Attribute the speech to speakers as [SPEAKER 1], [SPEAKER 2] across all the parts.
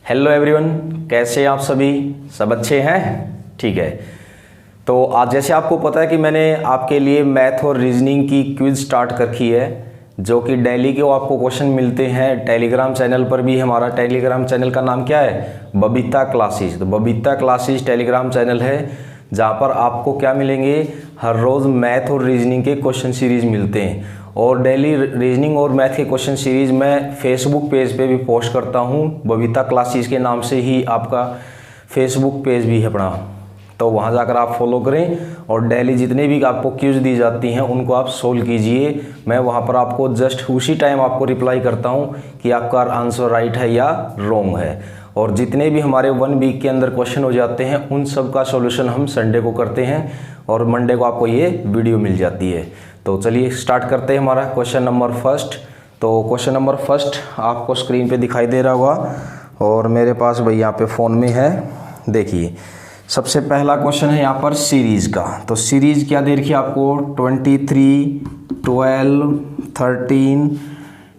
[SPEAKER 1] Hello everyone, कैसे हैं आप सभी? सब अच्छे हैं? ठीक है। तो आज जैसे आपको पता है कि मैंने आपके लिए मैथ और रीजनिंग की क्विज स्टार्ट कर रखी है, जो कि डेली के आपको क्वेश्चन मिलते हैं। टेलीग्राम चैनल पर भी, हमारा टेलीग्राम चैनल का नाम क्या है? बबीता क्लासेस। तो बबीता क्लासेस टेलीग्राम चैनल है, जहाँ पर आपको क्या मिलेंगे? हर रोज़ मैथ और रीजनिंग के क्वेश्चन सीरीज मिलते हैं। और डेली रीजनिंग और मैथ के क्वेश्चन सीरीज़ मैं फेसबुक पेज पे भी पोस्ट करता हूँ। बबीता क्लासेस के नाम से ही आपका फेसबुक पेज भी है अपना, तो वहाँ जाकर आप फॉलो करें और डेली जितने भी आपको क्यूज दी जाती हैं उनको आप सोल्व कीजिए। मैं वहाँ पर आपको जस्ट उसी टाइम आपको रिप्लाई करता हूँ कि आपका आंसर राइट है या रॉन्ग है। और जितने भी हमारे 1 वीक के अंदर क्वेश्चन हो जाते हैं उन सब का सॉल्यूशन हम संडे को करते हैं और मंडे को आपको ये वीडियो मिल जाती है। तो चलिए स्टार्ट करते हैं हमारा क्वेश्चन नंबर फर्स्ट। तो क्वेश्चन नंबर फर्स्ट आपको स्क्रीन पे दिखाई दे रहा होगा और मेरे पास भाई यहाँ पे फ़ोन में है। देखिए, सबसे पहला क्वेश्चन है यहाँ पर सीरीज़ का। तो सीरीज़ क्या दे रखी है आपको? 23, 12, 13,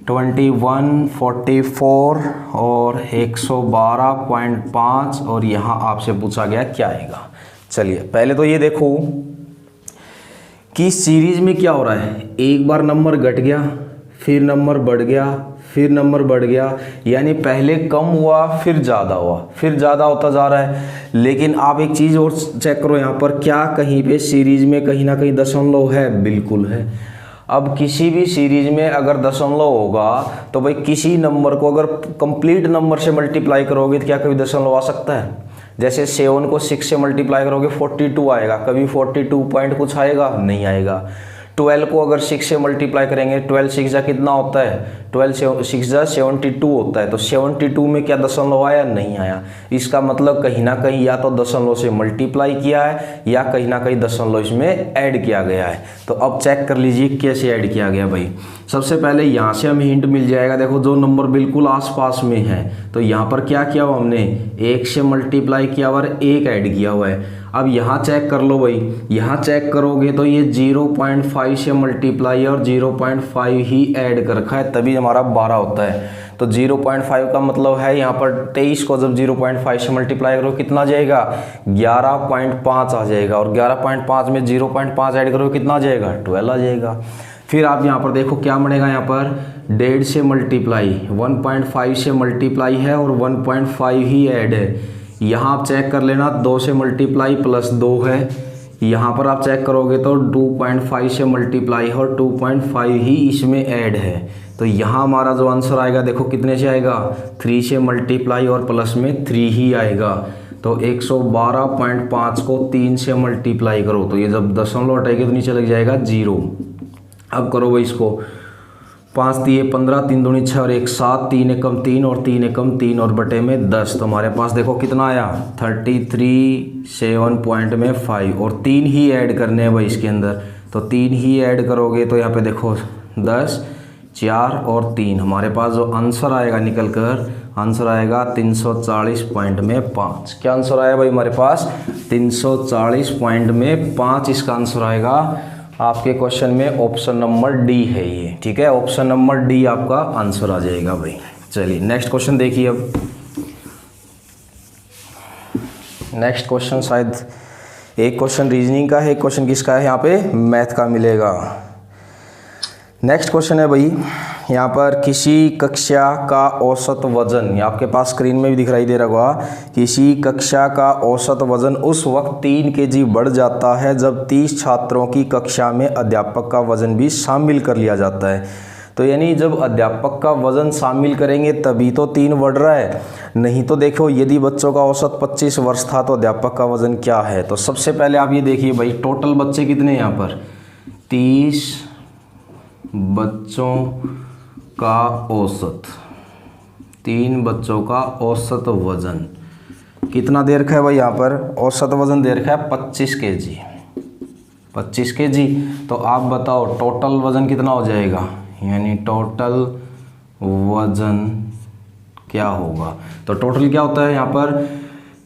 [SPEAKER 1] 21, 44 और 112.5 और यहाँ आपसे पूछा गया क्या आएगा। चलिए पहले तो ये देखो कि सीरीज में क्या हो रहा है। एक बार नंबर घट गया, फिर नंबर बढ़ गया, फिर नंबर बढ़ गया, यानी पहले कम हुआ फिर ज़्यादा हुआ, फिर ज़्यादा होता जा रहा है। लेकिन आप एक चीज़ और चेक करो यहाँ पर, क्या कहीं पे सीरीज में कहीं ना कहीं दशमलव है? बिल्कुल है। अब किसी भी सीरीज में अगर दशमलव होगा तो भाई किसी नंबर को अगर कंप्लीट नंबर से मल्टीप्लाई करोगे तो क्या कभी दशमलव आ सकता है? जैसे 7 को 6 से मल्टीप्लाई करोगे 42 आएगा, कभी 42 पॉइंट कुछ आएगा? नहीं आएगा। 12 को अगर 6 से मल्टीप्लाई करेंगे, 12 6 जा कितना होता है? 12 6 जा 72 होता है। तो 72 में क्या दशमलव आया? नहीं आया। इसका मतलब कहीं ना कहीं या तो दशमलव से मल्टीप्लाई किया है या कहीं ना कहीं दशमलव इसमें ऐड किया गया है। तो अब चेक कर लीजिए कैसे ऐड किया गया भाई। सबसे पहले यहाँ से हमें हिंट मिल जाएगा। देखो, जो नंबर बिल्कुल आसपास में है तो यहाँ पर क्या किया हुआ हमने? 1 से मल्टीप्लाई किया हुआ और 1 ऐड किया हुआ है। अब यहाँ चेक कर लो भाई, यहाँ चेक करोगे तो ये 0.5 से मल्टीप्लाई और 0.5 ही ऐड कर रखा है, तभी हमारा 12 होता है। तो 0.5 का मतलब है यहाँ पर 23 को जब 0.5 से मल्टीप्लाई करो कितना आ जाएगा? 11.5 आ जाएगा। और 11.5 में 0.5 ऐड करो कितना आ जाएगा? 12 आ जाएगा। फिर आप यहाँ पर देखो क्या बनेगा, यहाँ पर 1.5 से मल्टीप्लाई, 1.5 से मल्टीप्लाई है और 1.5 ही ऐड है। यहाँ आप चेक कर लेना, 2 से मल्टीप्लाई प्लस 2 है। यहाँ पर आप चेक करोगे तो 2.5 से मल्टीप्लाई और 2.5 ही इसमें ऐड है। तो यहाँ हमारा जो आंसर आएगा देखो कितने से आएगा? 3 से मल्टीप्लाई और प्लस में 3 ही आएगा। तो 112.5 को 3 से मल्टीप्लाई करो तो ये जब दशमलव हटाएगी तो नीचे लग जाएगा 0। अब करो भाई इसको, 5 दिए 15, 3 दूनी 6 और 1 7, 3 एकम 3 और 3 एकम 3 और बटे में 10। तो हमारे पास देखो कितना आया? 33.7 और 3 ही ऐड करने हैं भाई इसके अंदर। तो 3 ही ऐड करोगे तो यहाँ पे देखो 10, 4 और 3, हमारे पास जो आंसर आएगा निकल कर, आंसर आएगा 340.5। क्या आंसर आया भाई हमारे पास? 340.5 इसका आंसर आएगा। आपके क्वेश्चन में ऑप्शन नंबर डी है ये, ठीक है। ऑप्शन नंबर डी आपका आंसर आ जाएगा भाई। चलिए नेक्स्ट क्वेश्चन देखिए। अब नेक्स्ट क्वेश्चन शायद एक क्वेश्चन रीजनिंग का है, एक क्वेश्चन किसका है? यहाँ पे मैथ का मिलेगा। नेक्स्ट क्वेश्चन है भाई, यहाँ पर किसी कक्षा का औसत वजन, ये आपके पास स्क्रीन में भी दिखाई दे रहा होगा, किसी कक्षा का औसत वजन उस वक्त 3 kg बढ़ जाता है जब 30 छात्रों की कक्षा में अध्यापक का वजन भी शामिल कर लिया जाता है। तो यानी जब अध्यापक का वजन शामिल करेंगे तभी तो 3 बढ़ रहा है, नहीं तो देखो यदि बच्चों का औसत 25 वर्ष था तो अध्यापक का वजन क्या है? तो सबसे पहले आप ये देखिए भाई, टोटल बच्चे कितने हैं यहाँ पर? 30 बच्चों का औसत, 3 बच्चों का औसत वजन कितना दे रखा है भाई? यहाँ पर औसत वजन दे रखा है 25 kg, 25 kg। तो आप बताओ टोटल वजन कितना हो जाएगा? यानी टोटल वजन क्या होगा? तो टोटल क्या होता है यहाँ पर?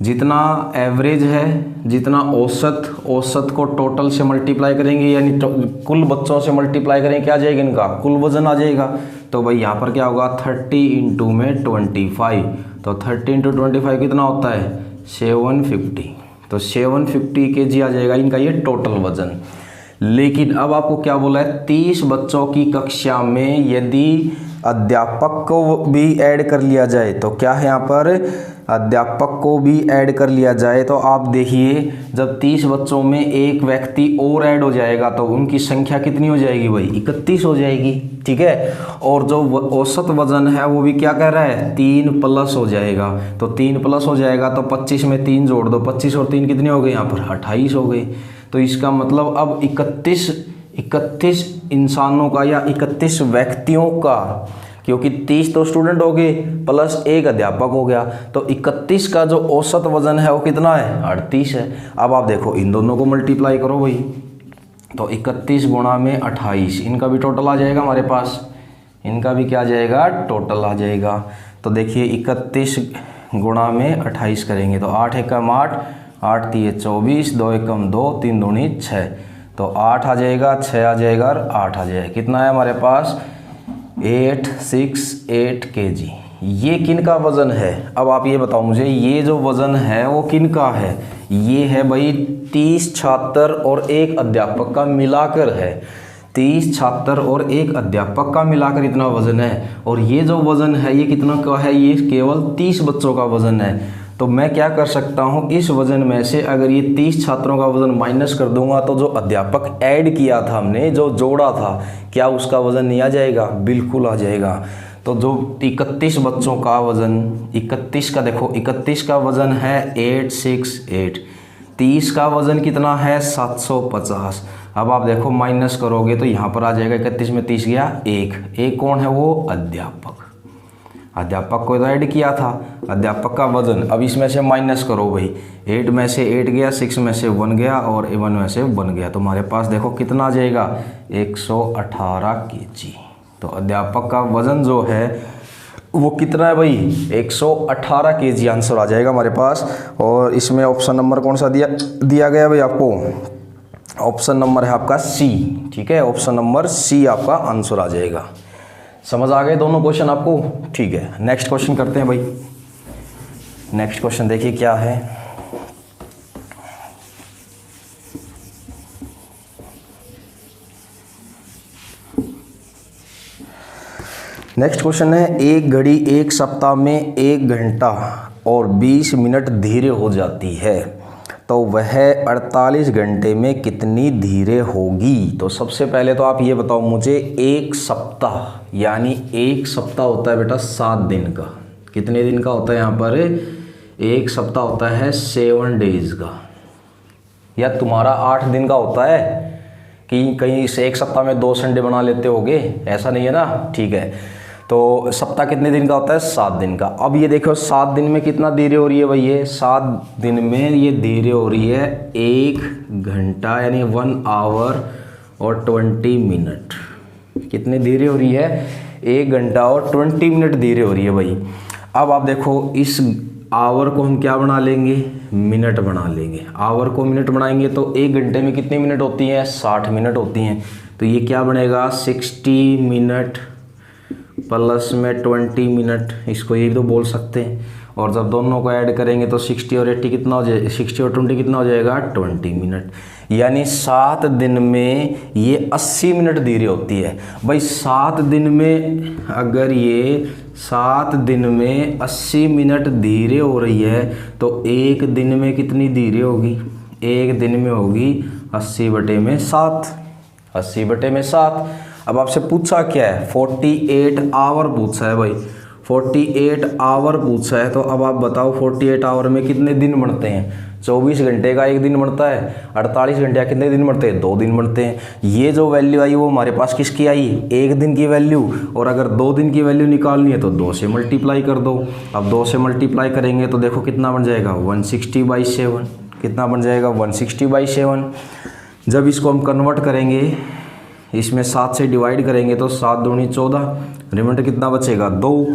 [SPEAKER 1] जितना एवरेज है, जितना औसत को टोटल से मल्टीप्लाई करेंगे, यानी कुल बच्चों से मल्टीप्लाई करेंगे, क्या आ जाएगा इनका कुल वजन आ जाएगा। तो भाई यहाँ पर क्या होगा 30 इंटू में 25, तो 30 इंटू 25 कितना होता है 750, तो 750 kg आ जाएगा इनका ये टोटल वजन। लेकिन अब आपको क्या बोला है 30 बच्चों की कक्षा में यदि अध्यापक को भी ऐड कर लिया जाए, तो क्या है यहाँ पर अध्यापक को भी ऐड कर लिया जाए, तो आप देखिए जब 30 बच्चों में एक व्यक्ति और ऐड हो जाएगा तो उनकी संख्या कितनी हो जाएगी भाई 31 हो जाएगी, ठीक है। और जो औसत वजन है वो भी क्या कह रहा है 3 प्लस हो जाएगा, तो 3 प्लस हो जाएगा तो 25 में 3 जोड़ दो, 25 और 3 कितने हो गए यहाँ पर 28 हो गए। तो इसका मतलब अब 31 इंसानों का या 31 व्यक्तियों का, क्योंकि 30 तो स्टूडेंट हो गए प्लस एक अध्यापक हो गया, तो 31 का जो औसत वजन है वो कितना है 38 है। अब आप देखो इन दोनों को मल्टीप्लाई करो भाई, तो 31 गुणा में 28, इनका भी टोटल आ जाएगा हमारे पास, इनका भी क्या आ जाएगा टोटल आ जाएगा। तो देखिए 31 गुणा में 28 करेंगे तो 8 एकम 8, 8 3 24, 2 एकम 2, 3 दूनी 6, तो 8 आ जाएगा, 6 आ जाएगा और 8 आ जाएगा। कितना है हमारे पास 868 kg। ये किन का वज़न है, अब आप ये बताओ मुझे, ये जो वज़न है वो किन का है, ये है भाई 30 छात्र और एक अध्यापक का मिलाकर है, 30 छात्र और एक अध्यापक का मिलाकर इतना वज़न है। और ये जो वज़न है ये कितना का है, ये केवल 30 बच्चों का वज़न है। तो मैं क्या कर सकता हूँ, इस वज़न में से अगर ये 30 छात्रों का वज़न माइनस कर दूंगा तो जो अध्यापक ऐड किया था हमने, जो जोड़ा था, क्या उसका वज़न नहीं आ जाएगा, बिल्कुल आ जाएगा। तो जो 31 बच्चों का वज़न, 31 का देखो 31 का वज़न है 868, 30 का वज़न कितना है 750। अब आप देखो माइनस करोगे तो यहाँ पर आ जाएगा 31 में 30 गया, एक कौन है वो अध्यापक, अध्यापक को ऐड किया था, अध्यापक का वजन। अब इसमें से माइनस करो भाई, 8 में से 8 गया, 6 में से 1 गया और 1 में से 1 गया, तो हमारे पास देखो कितना आ जाएगा 118 kg। तो अध्यापक का वजन जो है वो कितना है भाई 118 kg आंसर आ जाएगा हमारे पास। और इसमें ऑप्शन नंबर कौन सा दिया गया भाई आपको, ऑप्शन नंबर है आपका सी, ठीक है, ऑप्शन नंबर सी आपका आंसर आ जाएगा। समझ आ गए दोनों क्वेश्चन आपको, ठीक है। नेक्स्ट क्वेश्चन करते हैं भाई। नेक्स्ट क्वेश्चन देखिए क्या है, नेक्स्ट क्वेश्चन है एक घड़ी एक सप्ताह में 1 घंटा और 20 मिनट धीरे हो जाती है, तो वह 48 घंटे में कितनी धीरे होगी। तो सबसे पहले तो आप ये बताओ मुझे, एक सप्ताह यानी एक सप्ताह होता है बेटा 7 दिन का, कितने दिन का होता है यहाँ पर, एक सप्ताह होता है 7 डेज का, या तुम्हारा 8 दिन का होता है कि कहीं से एक सप्ताह में 2 संडे बना लेते होगे, ऐसा नहीं है ना, ठीक है। तो सप्ताह कितने दिन का होता है 7 दिन का। अब ये देखो 7 दिन में कितना धीरे हो रही है भाई, ये 7 दिन में ये धीरे हो रही है 1 घंटा यानी 1 आवर और 20 मिनट, कितने धीरे हो रही है 1 घंटा और 20 मिनट धीरे हो रही है भाई। अब आप देखो इस आवर को हम क्या बना लेंगे, मिनट बना लेंगे, आवर को मिनट बनाएंगे तो 1 घंटे में कितनी मिनट होती हैं 60 मिनट होती हैं, तो ये क्या बनेगा 60 मिनट प्लस में 20 मिनट, इसको ये तो बोल सकते हैं। और जब दोनों को ऐड करेंगे तो 60 और 80 कितना हो जाएगा, 60 और 20 कितना हो जाएगा 20 मिनट, यानी 7 दिन में ये 80 मिनट धीरे होती है भाई। 7 दिन में अगर ये 7 दिन में 80 मिनट धीरे हो रही है तो 1 दिन में कितनी धीरे होगी, 1 दिन में होगी 80/7, 80/7। अब आपसे पूछा क्या है 48 आवर पूछा है भाई, 48 आवर पूछा है, तो अब आप बताओ 48 आवर में कितने दिन बनते हैं, 24 घंटे का 1 दिन बनता है, 48 घंटे का कितने दिन बनते हैं 2 दिन बनते हैं। ये जो वैल्यू आई वो हमारे पास किसकी आई 1 दिन की वैल्यू, और अगर 2 दिन की वैल्यू निकालनी है तो 2 से मल्टीप्लाई कर दो। अब 2 से मल्टीप्लाई करेंगे तो देखो कितना बन जाएगा 160/7, कितना बन जाएगा 160/7। जब इसको हम कन्वर्ट करेंगे, इसमें 7 से डिवाइड करेंगे तो 7 दूनी 14, रिमाइंडर कितना बचेगा 2,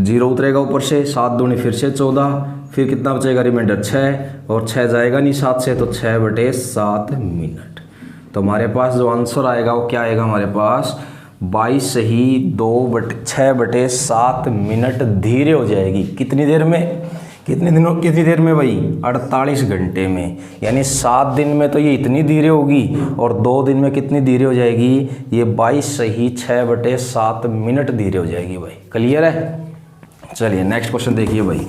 [SPEAKER 1] 0 उतरेगा ऊपर से, 7 दूनी फिर से 14, फिर कितना बचेगा रिमाइंडर 6, और 6 जाएगा नहीं 7 से, तो 6/7 मिनट। तो हमारे पास जो आंसर आएगा वो क्या आएगा हमारे पास 22 सही 6/7 मिनट धीरे हो जाएगी। कितनी देर में, कितनी देर में भाई 48 घंटे में। यानी 7 दिन में तो ये इतनी धीरे होगी और 2 दिन में कितनी धीरे हो जाएगी, ये 22 सही 6/7 मिनट धीरे हो जाएगी भाई। क्लियर है। चलिए नेक्स्ट क्वेश्चन देखिए भाई।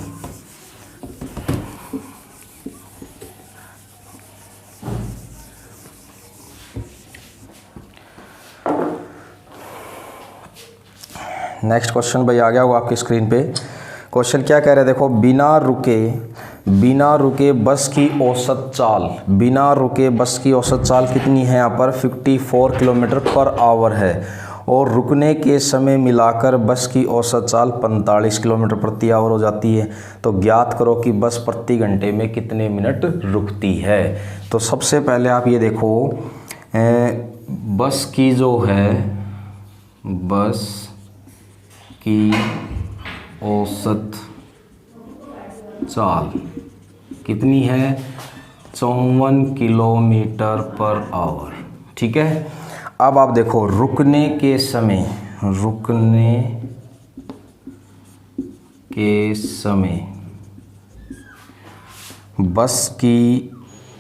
[SPEAKER 1] नेक्स्ट क्वेश्चन भाई आ गया होगा आपकी स्क्रीन पे। क्वेश्चन क्या कह रहे हैं देखो, बिना रुके बस की औसत चाल, बिना रुके बस की औसत चाल कितनी है यहाँ पर 54 किलोमीटर पर आवर है, और रुकने के समय मिलाकर बस की औसत चाल 45 किलोमीटर प्रति आवर हो जाती है। तो ज्ञात करो कि बस प्रति घंटे में कितने मिनट रुकती है। तो सबसे पहले आप ये देखो, बस की जो है, बस की औसत चाल कितनी है 54 किलोमीटर पर आवर। ठीक है। अब आप देखो रुकने के समय बस की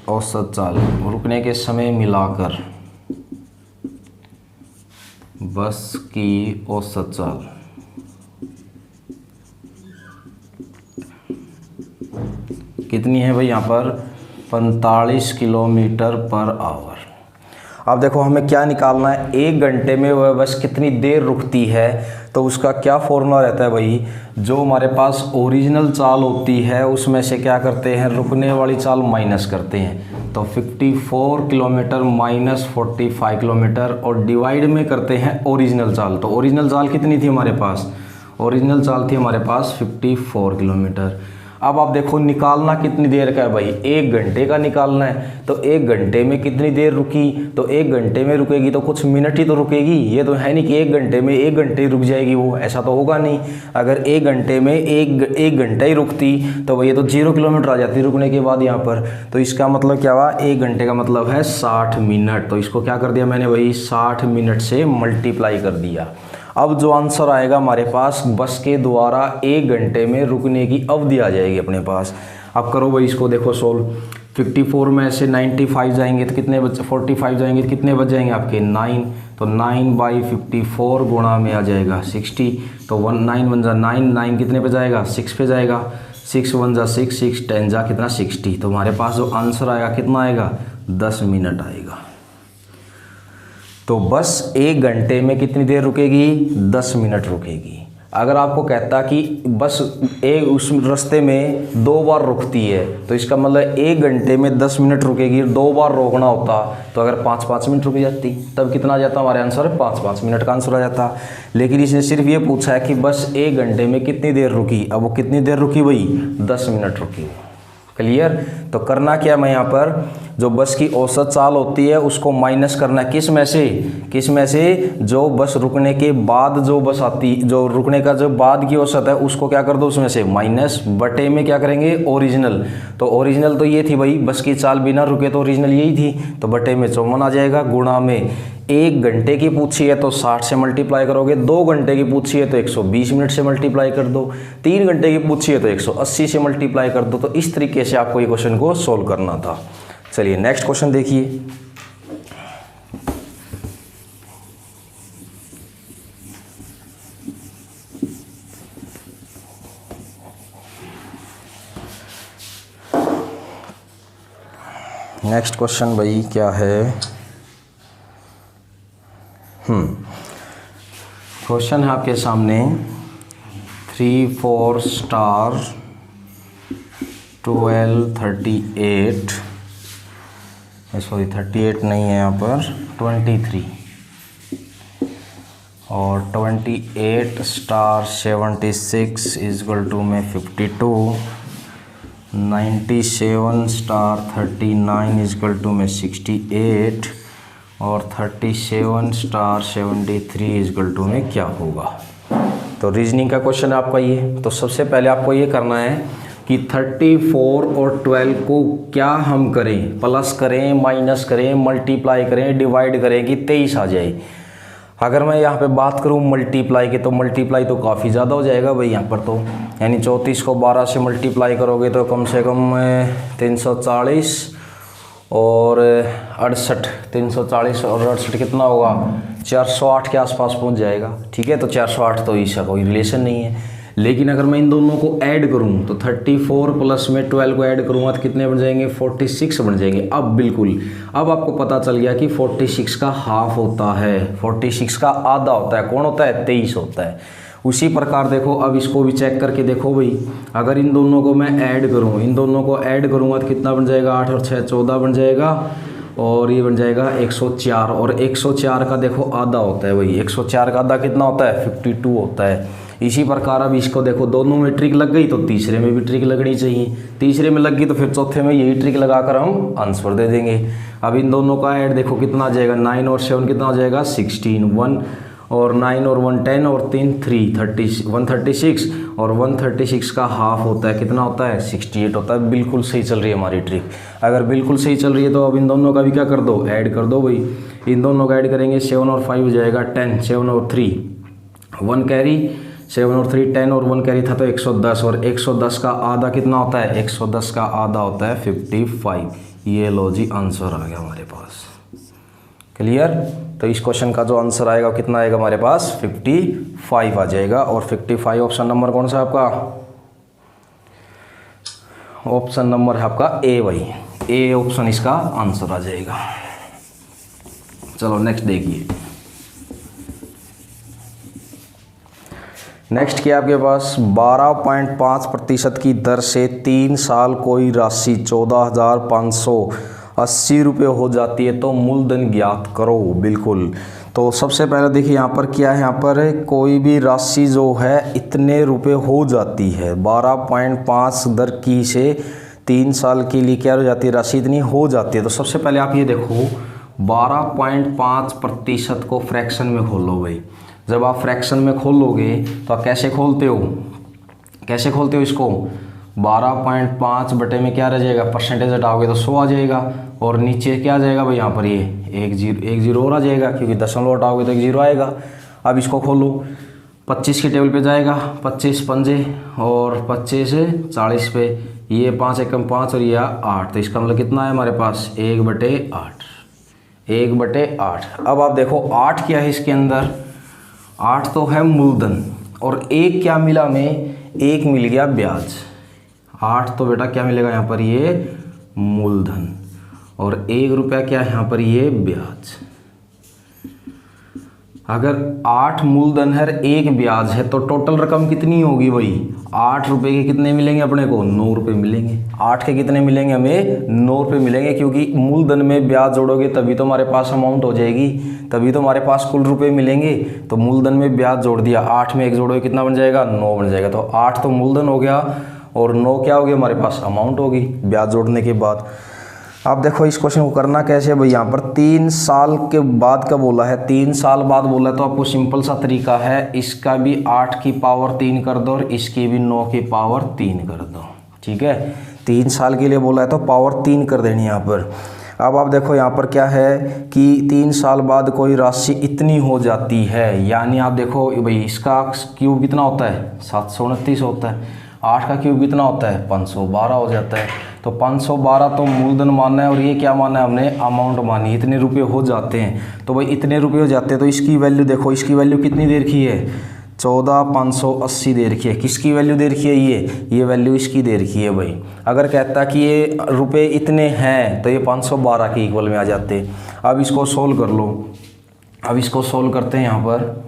[SPEAKER 1] औसत चाल, रुकने के समय मिलाकर बस की औसत चाल कितनी है भाई यहाँ पर 45 किलोमीटर पर आवर। अब देखो हमें क्या निकालना है, 1 घंटे में वह बस कितनी देर रुकती है। तो उसका क्या फॉर्मूला रहता है भाई, जो हमारे पास ओरिजिनल चाल होती है उसमें से क्या करते हैं, रुकने वाली चाल माइनस करते हैं। तो 54 किलोमीटर माइनस 45 किलोमीटर और डिवाइड में करते हैं ओरिजिनल चाल। तो ओरिजिनल चाल कितनी थी हमारे पास, ओरिजिनल चाल थी हमारे पास 54 किलोमीटर। अब आप देखो निकालना कितनी देर का है भाई, 1 घंटे का निकालना है। तो 1 घंटे में कितनी देर रुकी, तो 1 घंटे में रुकेगी तो कुछ मिनट ही तो रुकेगी। ये तो है नहीं कि 1 घंटे में 1 घंटे ही रुक जाएगी, वो ऐसा तो होगा नहीं। अगर 1 घंटे में एक घंटा ही रुकती तो ये तो 0 किलोमीटर आ जाती रुकने के बाद यहाँ पर। तो इसका मतलब क्या हुआ, 1 घंटे का मतलब है 60 मिनट। तो इसको क्या कर दिया मैंने भाई, 60 मिनट से मल्टीप्लाई कर दिया। अब जो आंसर आएगा हमारे पास, बस के द्वारा 1 घंटे में रुकने की अवधि आ जाएगी अपने पास। अब करो भाई इसको देखो सोल्व। 54 में से 95 जाएंगे तो कितने बच, 45 जाएंगे तो कितने बच जाएंगे आपके 9। तो 9/54 गुणा में आ जाएगा 60। तो 9 1 जा 9, 9 कितने पे जाएगा 6 पे जाएगा, 6 1 जा 6, 6 10 जा कितना 60। तो हमारे पास जो आंसर आएगा कितना आएगा 10 मिनट आएगा। तो बस 1 घंटे में कितनी देर रुकेगी 10 मिनट रुकेगी। अगर आपको कहता कि बस उस रास्ते में 2 बार रुकती है तो इसका मतलब 1 घंटे में 10 मिनट रुकेगी, 2 बार रोकना होता तो अगर 5-5 मिनट रुक जाती तब कितना आ जाता हमारे आंसर 5-5 मिनट का आंसर आ जाता। लेकिन इसने सिर्फ ये पूछा है कि बस 1 घंटे में कितनी देर रुकी। अब वो कितनी देर रुकी भाई 10 मिनट रुकी। क्लियर। तो करना क्या मैं यहाँ पर, जो बस की औसत चाल होती है उसको माइनस करना है किस में से जो बस रुकने के बाद जो बस आती, जो रुकने का जो बाद की औसत है उसको क्या कर दो उसमें से माइनस, बटे में क्या करेंगे ओरिजिनल। तो ओरिजिनल तो ये थी भाई, बस की चाल बिना रुके तो ओरिजिनल यही थी, तो बटे में 54 आ जाएगा। गुणा में 1 घंटे की पूछी है तो 60 से मल्टीप्लाई करोगे, 2 घंटे की पूछी है तो 120 मिनट से मल्टीप्लाई कर दो, 3 घंटे की पूछी है तो 180 से मल्टीप्लाई कर दो। तो इस तरीके से आपको ये क्वेश्चन को सोल्व करना था। चलिए नेक्स्ट क्वेश्चन देखिए। नेक्स्ट क्वेश्चन भाई क्या है, क्वेश्चन है आपके सामने 3-4 स्टार 1238, सॉरी 38 नहीं है यहाँ पर 23, और 28 स्टार 76 इजक्वल टू में 52, 97 स्टार 39 इजक्वल टू में 68, और 37 स्टार 73 इजक्वल टू में क्या होगा। तो रीजनिंग का क्वेश्चन है आपका ये। तो सबसे पहले आपको ये करना है, कि 34 और 12 को क्या हम करें, प्लस करें, माइनस करें, मल्टीप्लाई करें, डिवाइड करें कि 23 आ जाए। अगर मैं यहाँ पे बात करूँ मल्टीप्लाई की, तो मल्टीप्लाई तो काफ़ी ज़्यादा हो जाएगा भाई यहाँ पर, तो यानी 34 को 12 से मल्टीप्लाई करोगे तो कम से कम 340 और 68, 340 और 68 कितना होगा, 408 के आसपास पहुँच जाएगा। ठीक है, तो 408 तो इसका कोई रिलेशन नहीं है। लेकिन अगर मैं इन दोनों को ऐड करूं तो 34 प्लस में 12 को ऐड करूंगा तो कितने बन जाएंगे, 46 बन जाएंगे। अब बिल्कुल, अब आपको पता चल गया कि 46 का हाफ होता है, 46 का आधा होता है, कौन होता है, 23 होता है। उसी प्रकार देखो, अब इसको भी चेक करके देखो भाई, अगर इन दोनों को मैं ऐड करूँ, इन दोनों को ऐड करूँगा तो कितना बन जाएगा, 8 और 6 14 बन जाएगा, और ये बन जाएगा 104। और 104 का देखो आधा होता है भाई, 104 का आधा कितना होता है, 52 होता है। इसी प्रकार अब इसको देखो, दोनों में ट्रिक लग गई तो तीसरे में भी ट्रिक लगनी चाहिए, तीसरे में लग गई तो फिर चौथे में यही ट्रिक लगाकर हम आंसर दे देंगे। अब इन दोनों का ऐड देखो कितना आ जाएगा, 9 और 7 कितना हो जाएगा, 16, 1 और 9 और 1 10 और 3 3 30 136, और 136 का हाफ होता है, कितना होता है, 68 होता है। बिल्कुल सही चल रही है हमारी ट्रिक। अगर बिल्कुल सही चल रही है तो अब इन दोनों का भी क्या कर दो, ऐड कर दो भाई। इन दोनों का ऐड करेंगे, 7 और 5 हो जाएगा 10, 7 और 3 1 कैरी, 7 और 3 10 और 1 कैरी था तो 110, और 110 का आधा कितना होता है, 110 का आधा होता है 55। ये लो जी आंसर आ गया हमारे पास। क्लियर? तो इस क्वेश्चन का जो आंसर आएगा वो कितना आएगा हमारे पास, 55 आ जाएगा। और 55 ऑप्शन नंबर कौन सा है आपका, ऑप्शन नंबर है आपका ए भाई, ए ऑप्शन इसका आंसर आ जाएगा। चलो नेक्स्ट देखिए, नेक्स्ट क्या आपके पास, 12.5% की दर से 3 साल कोई राशि 14,580 रुपये हो जाती है तो मूलधन ज्ञात करो। बिल्कुल, तो सबसे पहले देखिए यहाँ पर क्या है, यहाँ पर कोई भी राशि जो है इतने रुपए हो जाती है, 12.5 दर की से 3 साल के लिए क्या हो जाती है, राशि इतनी हो जाती है। तो सबसे पहले आप ये देखो, 12.5% को फ्रैक्शन में खोलो भाई। जब आप फ्रैक्शन में खोलोगे तो आप कैसे खोलते हो, कैसे खोलते हो इसको, 12.5 बटे में क्या रह जाएगा, परसेंटेज हटाओगे तो 100 आ जाएगा, और नीचे क्या आ जाएगा भाई, यहाँ पर ये एक जीरो और आ जाएगा, क्योंकि दशमलव हटाओगे तो 1 जीरो आएगा। अब इसको खोलो, 25 की टेबल पे जाएगा, 25 पंजे और 25 40 पे, ये 5 एकम 5 और ये 8, तो इसका मतलब कितना है हमारे पास, 1/8, 1/8। अब आप देखो 8 क्या है इसके अंदर, 8 तो है मूलधन, और एक क्या मिला हमें, एक मिल गया ब्याज। 8 तो बेटा क्या मिलेगा यहाँ पर, ये मूलधन, और 1 रुपया क्या है यहाँ पर, ये ब्याज। अगर 8 मूलधन है, 1 ब्याज है, तो टोटल रकम कितनी होगी भाई, 8 रुपये के कितने मिलेंगे अपने को, 9 रुपये मिलेंगे। 8 के कितने मिलेंगे हमें, 9 रुपये मिलेंगे, क्योंकि मूलधन में ब्याज जोड़ोगे तभी तो हमारे पास अमाउंट हो जाएगी, तभी तो हमारे पास कुल रुपए मिलेंगे। तो मूलधन में ब्याज जोड़ दिया, 8 में 1 जोड़ोगे कितना बन जाएगा, 9 बन जाएगा। तो 8 तो मूलधन हो गया और 9 क्या हो गया हमारे पास, अमाउंट होगी ब्याज जोड़ने के बाद। आप देखो इस क्वेश्चन को करना कैसे है भाई, यहाँ पर 3 साल के बाद का बोला है, 3 साल बाद बोला है, तो आपको सिंपल सा तरीका है, इसका भी 8 की पावर 3 कर दो और इसकी भी 9 की पावर 3 कर दो। ठीक है, 3 साल के लिए बोला है तो पावर 3 कर देनी यहाँ पर। अब आप देखो यहाँ पर क्या है कि 3 साल बाद कोई राशि इतनी हो जाती है, यानी आप देखो भाई इसका क्यूब कितना होता है, 729 होता है, 8 का क्यूब कितना होता है, 512 हो जाता है। तो 512 तो मूलधन मानना है, और ये क्या माना है हमने, अमाउंट मानी, इतने रुपये हो जाते हैं। तो भाई इतने रुपये हो जाते हैं, तो इसकी वैल्यू देखो, इसकी वैल्यू कितनी दे रखी है, 14,580 दे रखी है। किसकी वैल्यू दे रखी है, ये वैल्यू इसकी दे रखी है भाई। अगर कहता कि ये रुपए इतने हैं तो ये 512 के इक्वल में आ जाते। अब इसको सोल्व कर लो, अब इसको सोल्व करते हैं यहाँ पर,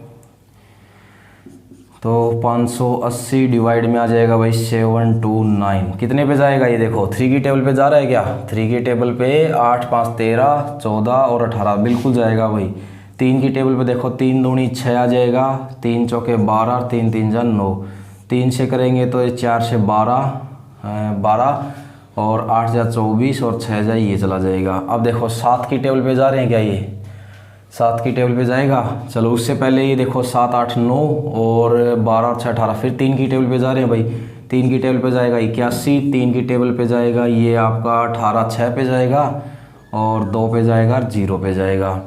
[SPEAKER 1] तो 580 डिवाइड में आ जाएगा भाई 729, कितने पे जाएगा ये देखो, 3 की टेबल पे जा रहा है क्या, 3 की टेबल पे 8 5 13 14 और 18 बिल्कुल जाएगा भाई। 3 की टेबल पे देखो, 3 दूनी 6 आ जाएगा, 3 चौके 12, 3 3 जा 9, 3 से करेंगे तो ये 4 से 12 और 8 जा 24 और 6 जा ये चला जाएगा। अब देखो 7 की टेबल पे जा रहे हैं क्या, ये 7 की टेबल पे जाएगा। चलो उससे पहले ये देखो 7 8 9 और 12 और 6 18, फिर 3 की टेबल पे जा रहे हैं भाई, 3 की टेबल पे जाएगा 81, 3 की टेबल पे जाएगा ये आपका 18, 6 पे जाएगा और 2 पे जाएगा 0 पे जाएगा।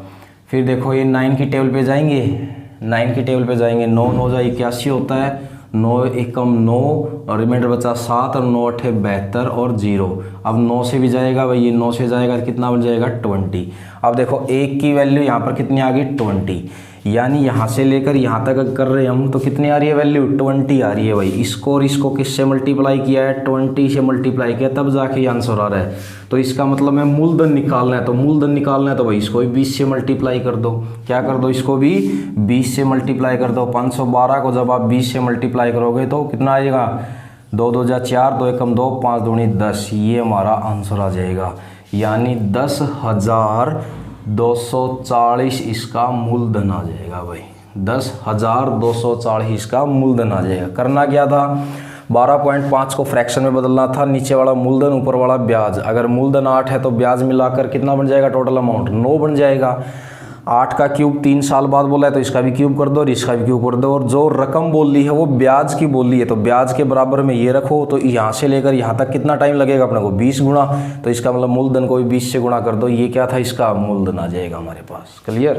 [SPEAKER 1] फिर देखो ये 9 की टेबल पे जाएंगे, 9 की टेबल पे जाएंगे, 9 9 जा 81 होता है, 9 एकम 9 और रिमाइंडर बचा 7 और 9 8 72 और 0। अब 9 से भी जाएगा भाई, ये 9 से जाएगा कितना बन जाएगा 20। अब देखो 1 की वैल्यू यहाँ पर कितनी आ गई 20, यानी यहाँ से लेकर यहाँ तक कर रहे हैं हम तो कितनी आ रही है वैल्यू 20 आ रही है भाई। इसको और इसको किससे मल्टीप्लाई किया है 20 से मल्टीप्लाई किया तब जाके ये आंसर आ रहा है। तो इसका मतलब है मूलधन निकालना है, तो मूलधन निकालना है तो भाई इसको भी 20 से मल्टीप्लाई कर दो। क्या कर दो, इसको भी 20 से मल्टीप्लाई कर दो। 512 को जब आप 20 से मल्टीप्लाई करोगे तो कितना आएगा 2 2 जा 4, 2 एकम 2, 5 दूनी 10, ये हमारा आंसर आ जाएगा। यानी 10,240 इसका मूलधन आ जाएगा भाई, 10,240 इसका मूलधन आ जाएगा। करना क्या था 12.5 को फ्रैक्शन में बदलना था, नीचे वाला मूलधन ऊपर वाला ब्याज। अगर मूलधन 8 है तो ब्याज मिलाकर कितना बन जाएगा टोटल अमाउंट 9 बन जाएगा। 8 का क्यूब 3 साल बाद बोला है तो इसका भी क्यूब कर दो और इसका भी क्यूब कर दो। और जो रकम बोल ली है वो ब्याज की बोल ली है तो ब्याज के बराबर में ये रखो। तो यहाँ से लेकर यहाँ तक कितना टाइम लगेगा अपने को 20 गुना, तो इसका मतलब मूलधन को भी 20 से गुणा कर दो। ये क्या था इसका मूलधन आ जाएगा हमारे पास। क्लियर,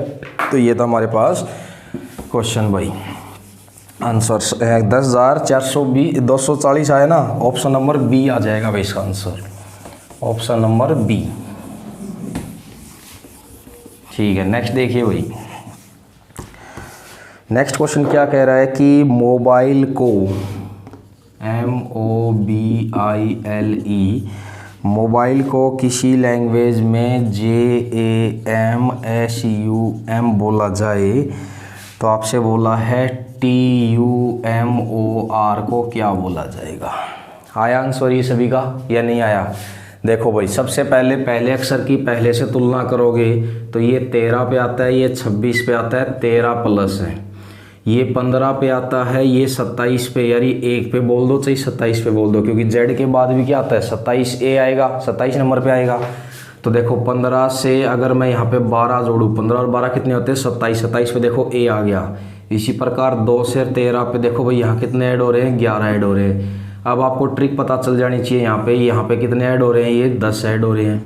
[SPEAKER 1] तो ये था हमारे पास क्वेश्चन भाई। आंसर 10,420 आया ना, ऑप्शन नंबर बी आ जाएगा भाई इसका आंसर, ऑप्शन नंबर बी। ठीक है, नेक्स्ट देखिए भाई। नेक्स्ट क्वेश्चन क्या कह रहा है कि मोबाइल को MOBILE मोबाइल को किसी लैंग्वेज में JAMSUM बोला जाए तो आपसे बोला है TUMOR को क्या बोला जाएगा। आया आंसर ये सभी का या नहीं आया। देखो भाई सबसे पहले अक्षर की पहले से तुलना करोगे तो ये 13 पे आता है, ये 26 पे आता है, 13 प्लस है, ये 15 पे आता है, ये 27 पे, यानी 1 पे बोल दो चाहे 27 पे बोल दो क्योंकि जेड के बाद भी क्या आता है 27A आएगा, 27 नंबर पे आएगा। तो देखो 15 से अगर मैं यहाँ पे 12 जोड़ूँ, 15 और 12 कितने होते हैं 27, 27 पे देखो A आ गया। इसी प्रकार 2 से 13 पे देखो भाई यहाँ कितने ऐड हो रहे हैं 11 ऐड हो रहे हैं। अब आपको ट्रिक पता चल जानी चाहिए, यहाँ पे कितने ऐड हो रहे हैं ये 10 ऐड हो रहे हैं।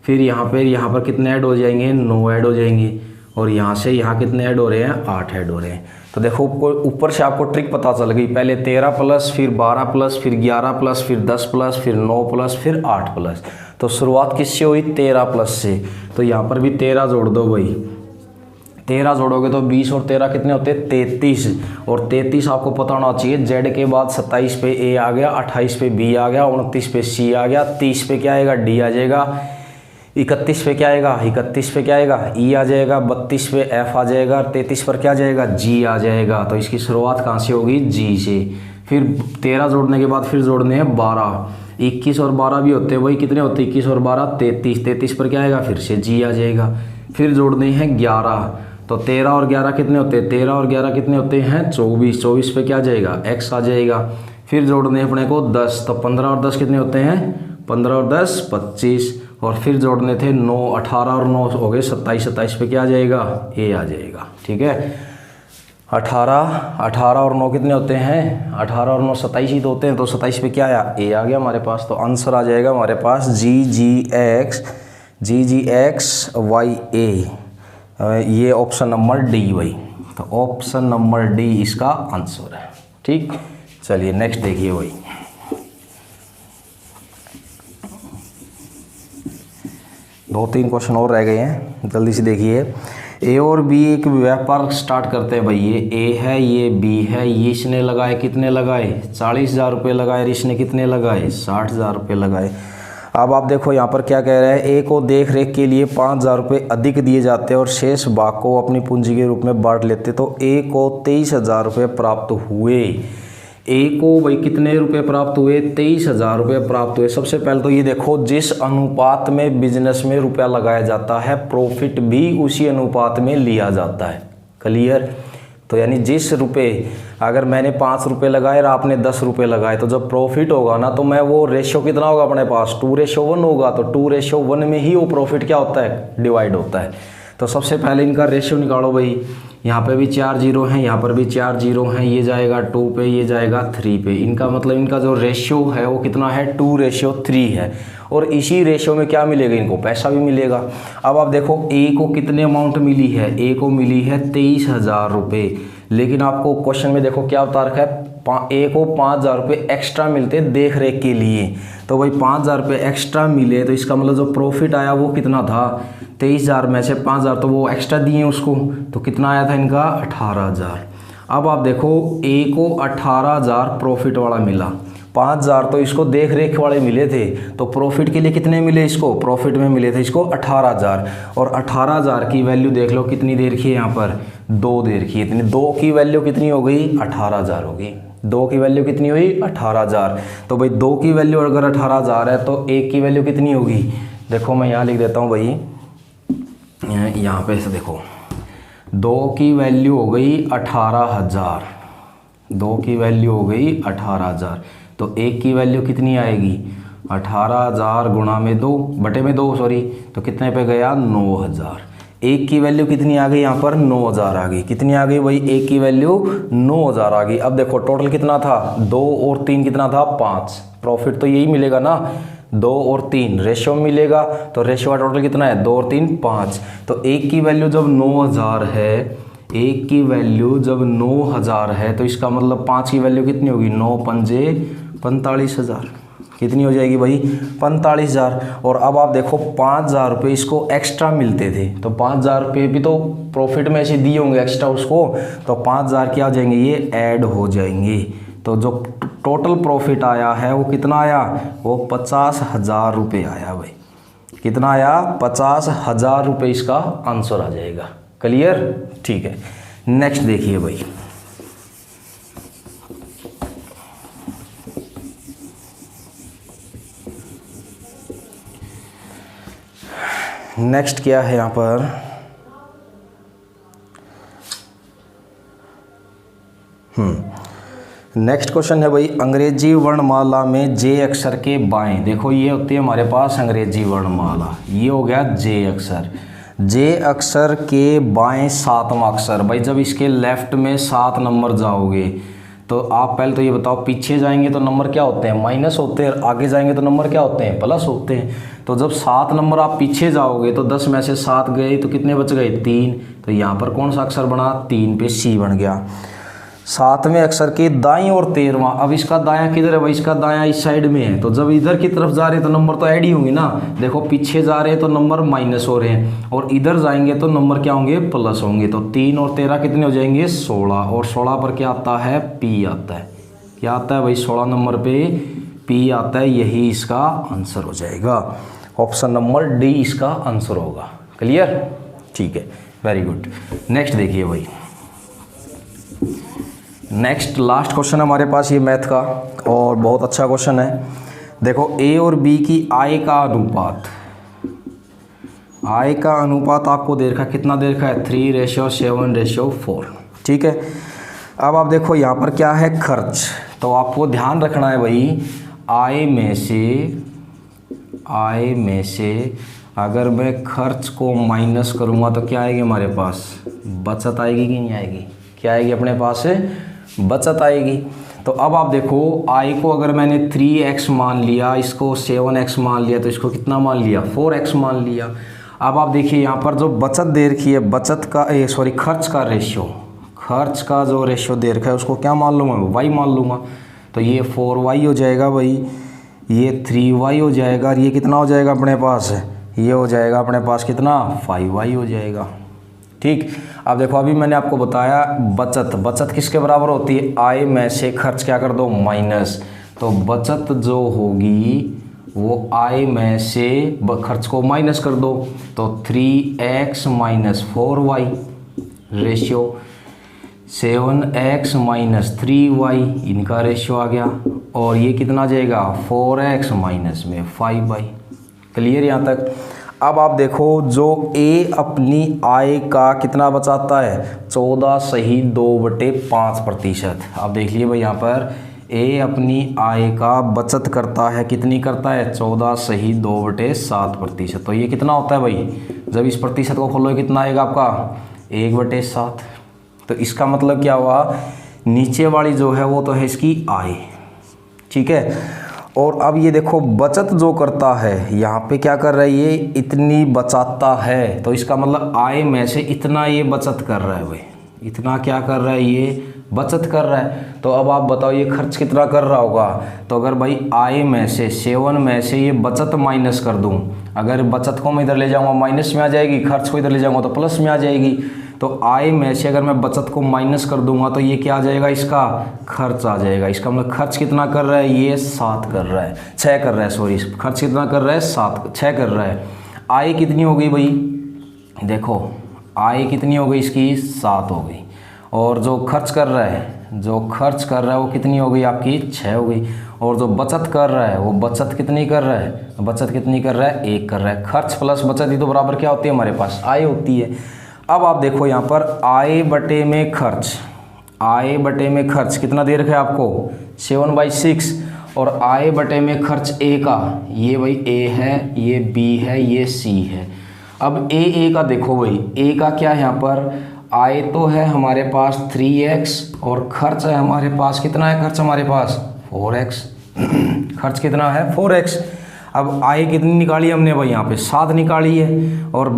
[SPEAKER 1] फिर यहाँ पर कितने ऐड हो जाएंगे 9 ऐड हो जाएंगे। और यहाँ से यहाँ कितने ऐड हो रहे हैं 8 ऐड हो रहे हैं। तो देखो ऊपर से आपको ट्रिक पता चल गई, पहले 13 प्लस, फिर 12 प्लस, फिर 11 प्लस, फिर 10 प्लस, फिर 9 प्लस, फिर 8 प्लस। तो शुरुआत किससे हुई 13 प्लस से, तो यहाँ पर भी 13 जोड़ दो भाई। 13 जोड़ोगे तो 20 और 13 कितने होते हैं 33। और 33 आपको पता होना चाहिए जेड के बाद 27 पे A आ गया, 28 पे B आ गया, 29 पे C आ गया, 30 पे क्या आएगा D आ जाएगा, 31 पे क्या आएगा 31 पे क्या आएगा E आ जाएगा, 32 पे F आ जाएगा, 33 पर क्या जाएगा G आ जाएगा। तो इसकी शुरुआत कहाँ से होगी G से। फिर 13 जोड़ने के बाद फिर जोड़ने हैं 12, 21 और 12 भी होते हैं वही कितने होते हैं 21 और 12 33, 33 पर क्या आएगा फिर से G आ जाएगा। फिर जोड़ने हैं 11, तो 13 और 11 कितने होते हैं 13 और 11 कितने होते हैं 24, 24 पे क्या जाएगा X आ जाएगा। फिर जोड़ने अपने को 10, तो 15 और 10 कितने होते हैं 15 और 10 25। और फिर जोड़ने थे 9, 18 और 9 हो गए 27, 27 पे क्या आ जाएगा A आ जाएगा। ठीक है, 18 और 9 कितने होते हैं 18 और 9 27 ही तो होते हैं, तो 27 पे क्या आया A आ गया हमारे पास। तो आंसर आ जाएगा हमारे पास GGXYA, ये ऑप्शन नंबर डी भाई। तो ऑप्शन नंबर डी इसका आंसर है। ठीक, चलिए नेक्स्ट देखिए भाई। दो तीन क्वेश्चन और रह गए हैं, जल्दी से देखिए। ए और बी एक व्यापार स्टार्ट करते हैं भाई। ये ए है, ये बी है, ये इसने लगाए कितने लगाए 40,000 रुपये लगाए, इसने कितने लगाए 60,000 रुपये लगाए। अब आप देखो यहाँ पर क्या कह रहा है, ए को देख रेख के लिए 5,000 रुपये अधिक दिए जाते हैं और शेष भाग को अपनी पूंजी के रूप में बांट लेते, तो ए को 23,000 रुपये प्राप्त हुए। ए को भाई कितने रुपए प्राप्त हुए 23,000 रुपये प्राप्त हुए। सबसे पहले तो ये देखो जिस अनुपात में बिजनेस में रुपया लगाया जाता है प्रॉफिट भी उसी अनुपात में लिया जाता है। क्लियर, तो यानी जिस रुपए अगर मैंने 5 रुपये लगाए और आपने 10 रुपये लगाए, तो जब प्रॉफिट होगा ना तो मैं वो रेशियो कितना होगा अपने पास 2:1 होगा। तो 2:1 में ही वो प्रॉफिट क्या होता है डिवाइड होता है। तो सबसे पहले इनका रेशियो निकालो भाई। यहाँ पे भी 4 जीरो हैं, यहाँ पर भी 4 जीरो हैं, ये जाएगा 2 पे, ये जाएगा 3 पे। इनका मतलब इनका जो रेशियो है वो कितना है, 2:3 है। और इसी रेशियो में क्या मिलेगा, इनको पैसा भी मिलेगा। अब आप देखो ए को कितने अमाउंट मिली है, ए को मिली है 23,000 रुपये, लेकिन आपको क्वेश्चन में देखो क्या बता रखा है, ए को 5,000 रुपये एक्स्ट्रा मिलते देख रेख के लिए। तो भाई 5,000 रुपये एक्स्ट्रा मिले तो इसका मतलब जो प्रॉफिट आया वो कितना था, 23,000 में से 5,000 तो वो एक्स्ट्रा दिए उसको, तो कितना आया था इनका 18,000। अब आप देखो ए को 18,000 प्रॉफिट वाला मिला, 5,000 तो इसको देख रेख वाले मिले थे, तो प्रॉफिट के लिए कितने मिले इसको, प्रॉफिट में मिले थे इसको 18,000। और 18,000 की वैल्यू देख लो कितनी देर की है यहाँ पर, 2 देर की। इतनी 2 की वैल्यू कितनी हो गई, 18,000 होगी। 2 की वैल्यू कितनी हुई, 18,000। तो भाई 2 की वैल्यू अगर 18,000 है तो 1 की वैल्यू कितनी होगी, देखो मैं यहाँ लिख देता हूँ भाई, यहाँ पे से देखो 2 की वैल्यू हो गई 18,000, 2 की वैल्यू हो गई 18,000, तो 1 की वैल्यू कितनी आएगी, 18,000 गुणा में 2 बटे में 2 सॉरी, तो कितने पे गया 9,000। 1 की वैल्यू कितनी आ गई यहाँ पर, 9,000 आ गई। कितनी आ गई भाई, 1 की वैल्यू 9,000 आ गई। अब देखो टोटल कितना था, 2 और 3 कितना था, 5। प्रॉफिट तो यही मिलेगा ना, 2 और 3 रेशियो में मिलेगा, तो रेशियो का टोटल कितना है, 2 और 3 5। तो 1 की वैल्यू जब 9,000 है, 1 की वैल्यू जब 9,000 है तो इसका मतलब 5 की वैल्यू कितनी होगी, 9 पंजे 45,000। कितनी हो जाएगी भाई, 45,000। और अब आप देखो 5,000 रुपये इसको एक्स्ट्रा मिलते थे, तो 5,000 रुपये भी तो प्रॉफिट में से दिए होंगे एक्स्ट्रा उसको, तो 5,000 क्या हो जाएंगे, ये ऐड हो जाएंगे। तो जो टोटल प्रॉफिट आया है वो कितना आया, वो 50,000 रुपये आया भाई। कितना आया, 50,000 रुपये इसका आंसर आ जाएगा। क्लियर, ठीक है। नेक्स्ट देखिए भाई, नेक्स्ट क्या है यहाँ पर, नेक्स्ट क्वेश्चन है भाई, अंग्रेजी वर्णमाला में जे अक्षर के बाएं, देखो ये होती है हमारे पास अंग्रेजी वर्णमाला, ये हो गया जे अक्षर। जे अक्षर के बाएं 7वां अक्षर, भाई जब इसके लेफ्ट में 7 नंबर जाओगे तो आप पहले तो ये बताओ, पीछे जाएंगे तो नंबर क्या होते हैं, माइनस होते हैं, आगे जाएंगे तो नंबर क्या होते हैं, प्लस होते हैं। तो जब 7 नंबर आप पीछे जाओगे तो 10 में से 7 गए तो कितने बच गए, 3। तो यहाँ पर कौन सा अक्षर बना, 3 पे सी बन गया। 7वें अक्षर के दाईं और 13वां, अब इसका दायां किधर है भाई, इसका दायां इस साइड में है, तो जब इधर की तरफ जा रहे हैं तो नंबर तो ऐड ही होंगे ना। देखो पीछे जा रहे हैं तो नंबर माइनस हो रहे हैं, और इधर जाएंगे तो नंबर क्या होंगे, प्लस होंगे। तो 3 और 13 कितने हो जाएंगे, 16। और 16 पर क्या आता है, पी आता है। क्या आता है भाई, 16 नंबर पे पी आता है, यही इसका आंसर हो जाएगा। ऑप्शन नंबर डी इसका आंसर होगा। क्लियर, ठीक है, वेरी गुड। नेक्स्ट देखिए भाई, नेक्स्ट लास्ट क्वेश्चन हमारे पास ये मैथ का, और बहुत अच्छा क्वेश्चन है। देखो ए और बी की आय का अनुपात, आय का अनुपात आपको दे रखा है, कितना दे रखा है, 3:7:4। ठीक है। अब आप देखो यहाँ पर क्या है, खर्च। तो आपको ध्यान रखना है भाई, आय में से अगर मैं खर्च को माइनस करूँगा तो क्या आएगी हमारे पास, बचत आएगी कि नहीं आएगी, क्या आएगी अपने पास, बचत आएगी। तो अब आप देखो आय को अगर मैंने 3x मान लिया, इसको 7x मान लिया, तो इसको कितना मान लिया, 4x मान लिया। अब आप देखिए यहाँ पर जो बचत दे रखी है, बचत का खर्च का रेशियो, खर्च का जो रेशियो दे रखा है उसको क्या मान लूँगा, y मान लूँगा। तो ये 4y हो जाएगा भाई, ये 3y हो जाएगा, और ये कितना हो जाएगा अपने पास, ये हो जाएगा अपने पास कितना, 5y हो जाएगा। ठीक। अब देखो अभी मैंने आपको बताया बचत किसके बराबर होती है, आय में से खर्च क्या कर दो, माइनस। तो बचत जो होगी वो आय में से खर्च को माइनस कर दो, तो 3x - 4y ratio 7x - 3y इनका रेशियो आ गया, और ये कितना जाएगा, 4x माइनस में 5y। क्लियर यहाँ तक। अब आप देखो जो ए अपनी आय का कितना बचाता है, 14.2/5%। आप देख लीजिए भाई यहाँ पर ए अपनी आय का बचत करता है, कितनी करता है, 14.2/7%। तो ये कितना होता है भाई, जब इस प्रतिशत को खोलो कितना आएगा आपका, 1/7। तो इसका मतलब क्या हुआ, नीचे वाली जो है वो तो है इसकी आय, ठीक है। और अब ये देखो बचत जो करता है, यहाँ पे क्या कर रहा है, ये इतनी बचाता है, तो इसका मतलब आय में से इतना ये बचत कर रहा है भाई, इतना क्या कर रहा है, ये बचत कर रहा है। तो अब आप बताओ ये खर्च कितना कर रहा होगा। तो अगर भाई आय में से 7 में से ये बचत माइनस कर दूं, अगर बचत को मैं इधर ले जाऊंगा माइनस में आ जाएगी, खर्च को इधर ले जाऊंगा तो प्लस में आ जाएगी। तो आय में से अगर मैं बचत को माइनस कर दूंगा तो ये क्या आ जाएगा, इसका खर्च आ जाएगा। इसका मतलब खर्च कितना कर रहा है, ये 7 कर रहा है, 6 कर रहा है, सॉरी खर्च कितना कर रहा है, 6 कर रहा है। आय कितनी हो गई भाई, देखो आय कितनी हो गई इसकी, 7 हो गई। और जो खर्च कर रहा है, वो कितनी हो गई आपकी, 6 हो गई। और जो बचत कर रहा है वो बचत कितनी कर रहा है, 1 कर रहा है। खर्च प्लस बचत ही तो बराबर क्या होती है हमारे पास, आय होती है। अब आप देखो यहाँ पर आय बटे में खर्च कितना दे रखा है आपको, 7/6। और आय बटे में खर्च ए का, ये भाई ए है, ये बी है, ये सी है। अब ए का देखो भाई, ए का क्या है यहाँ पर, आय तो है हमारे पास 3x और खर्च है हमारे पास, कितना है खर्च हमारे पास, 4x। खर्च कितना है, 4x। अब आय कितनी निकाली हमने भाई, यहाँ पे 7 निकाली है। और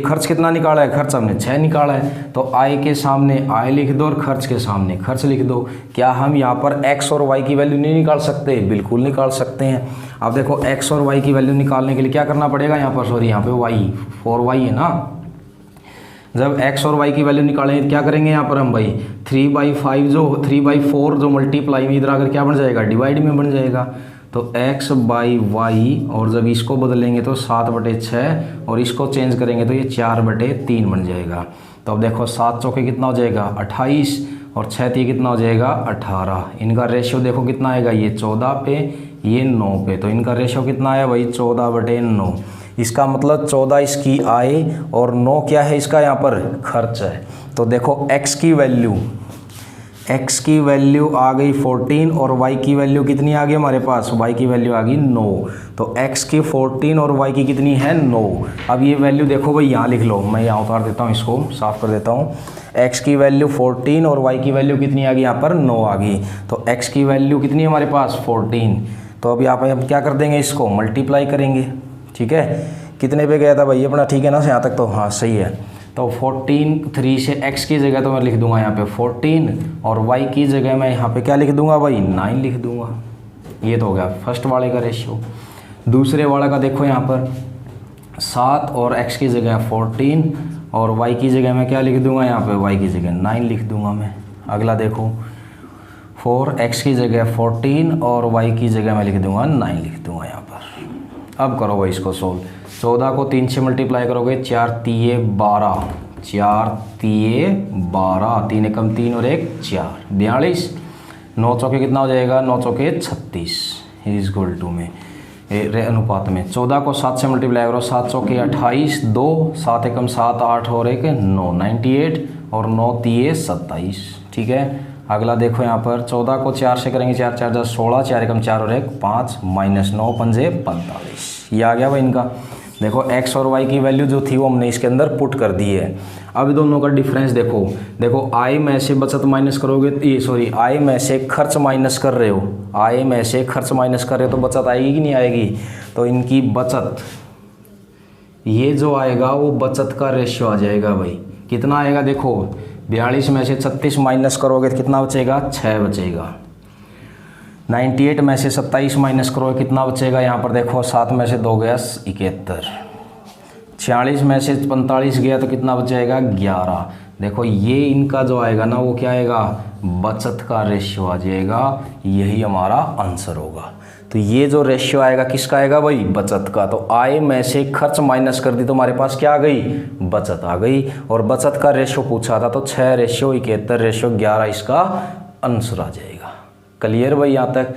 [SPEAKER 1] खर्च कितना निकाला है, खर्च हमने 6 निकाला है। तो आय के सामने आय लिख दो और खर्च के सामने खर्च लिख दो। क्या हम यहाँ पर x और y की वैल्यू नहीं निकाल सकते, बिल्कुल निकाल सकते हैं। अब देखो x और y की वैल्यू निकालने के लिए क्या करना पड़ेगा, यहाँ पर सॉरी यहाँ पे y 4y है ना। जब x और y की वैल्यू निकालेंगे तो क्या करेंगे यहाँ पर हम भाई, 3/4 जो मल्टीप्लाई में इधर आकर क्या बन जाएगा, डिवाइड में बन जाएगा। तो x/y, और जब इसको बदलेंगे तो 7/6, और इसको चेंज करेंगे तो ये 4/3 बन जाएगा। तो अब देखो 7 चौके कितना हो जाएगा, 28, और 6 3 कितना हो जाएगा, 18। इनका रेशियो देखो कितना आएगा, ये 14 पे, ये 9 पे। तो इनका रेशियो कितना आया भाई, 14/9। इसका मतलब 14 इसकी आय और 9 क्या है इसका यहाँ पर खर्च है। तो देखो x की वैल्यू आ गई 14 और y की वैल्यू कितनी आ गई हमारे पास, y की वैल्यू आ गई 9। तो x की 14 और y की कितनी है, 9। अब ये वैल्यू देखो भाई यहाँ लिख लो, मैं यहाँ उतार देता हूँ, इसको साफ कर देता हूँ। x की वैल्यू 14 और y की वैल्यू कितनी आ गई, यहाँ पर 9 आ गई। तो x की वैल्यू कितनी है हमारे पास, 14। तो अब यहाँ पर हम क्या कर देंगे, इसको मल्टीप्लाई करेंगे, ठीक है। कितने पे गया था भाई अपना, ठीक है ना यहाँ तक, तो हाँ सही है। तो 14, 3 से x की जगह तो मैं लिख दूंगा यहाँ पे 14, और y की जगह मैं यहाँ पे क्या लिख दूंगा भाई, 9 लिख दूंगा। ये तो हो गया फर्स्ट वाले का रेशियो। दूसरे वाले का देखो यहाँ पर 7 और x की जगह 14, और y की जगह मैं क्या लिख दूंगा, यहाँ पे y की जगह 9 लिख दूंगा मैं। अगला देखो 4x की जगह 14 और y की जगह मैं लिख दूंगा 9 लिख दूंगा यहाँ पर। अब करो भाई इसको सोल्व। 14 को 3 से मल्टीप्लाई करोगे, 4 3 12, 4 3 12, 3 एकम 3 और 1 4, 42। 9 चौके कितना हो जाएगा, 9 चौके 36 इज इक्वल टू में अनुपात में। 14 को 7 से मल्टीप्लाई करो, 7 चौके 28, 2 7 एकम 7 8 और 1 9, 98, और 9 3 27, ठीक है। अगला देखो यहाँ पर 14 को 4 से करेंगे, 4 4 16, 4 एकम 4 और 1 5, -9 पंजे 45। ये आ गया भाई इनका। देखो x और y की वैल्यू जो थी वो हमने इसके अंदर पुट कर दी है। अब दोनों का डिफरेंस देखो आय में से बचत माइनस करोगे, ये सॉरी आय में से खर्च माइनस कर रहे हो, आय में से खर्च माइनस कर रहे हो तो बचत आएगी कि नहीं आएगी। तो इनकी बचत, ये जो आएगा वो बचत का रेशियो आ जाएगा भाई। कितना आएगा देखो, 42 में से 36 माइनस करोगे तो कितना बचेगा, 6 बचेगा। 98 में से 27 माइनस करोगे कितना बचेगा, यहाँ पर देखो 7 में से 2 गया 71, 46 में से 45 गया तो कितना बच जाएगा, 11। देखो ये इनका जो आएगा ना वो क्या आएगा, बचत का रेशियो आ जाएगा। यही हमारा आंसर होगा। तो ये जो रेशियो आएगा किसका आएगा भाई, बचत का। तो आय में से खर्च माइनस कर दी तो हमारे पास क्या आ गई, बचत आ गई। और बचत का रेशियो पूछा था तो 6:71:11 इसका आंसर आ जाएगा। क्लियर भाई यहाँ तक।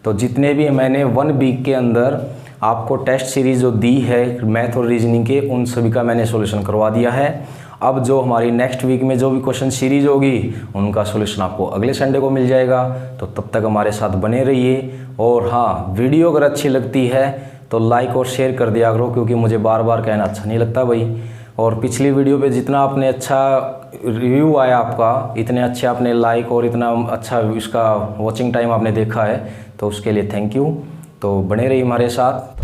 [SPEAKER 1] तो जितने भी मैंने 1 वीक के अंदर आपको टेस्ट सीरीज जो दी है मैथ और रीजनिंग के, उन सभी का मैंने सॉल्यूशन करवा दिया है। अब जो हमारी नेक्स्ट वीक में जो भी क्वेश्चन सीरीज होगी उनका सॉल्यूशन आपको अगले संडे को मिल जाएगा। तो तब तक हमारे साथ बने रहिए। और हाँ, वीडियो अगर अच्छी लगती है तो लाइक और शेयर कर दिया करो, क्योंकि मुझे बार बार कहना अच्छा नहीं लगता भाई। और पिछली वीडियो पे जितना आपने अच्छा रिव्यू आया आपका, इतने अच्छे आपने लाइक और इतना अच्छा इसका वॉचिंग टाइम आपने देखा है, तो उसके लिए थैंक यू। तो बने रहिए हमारे साथ।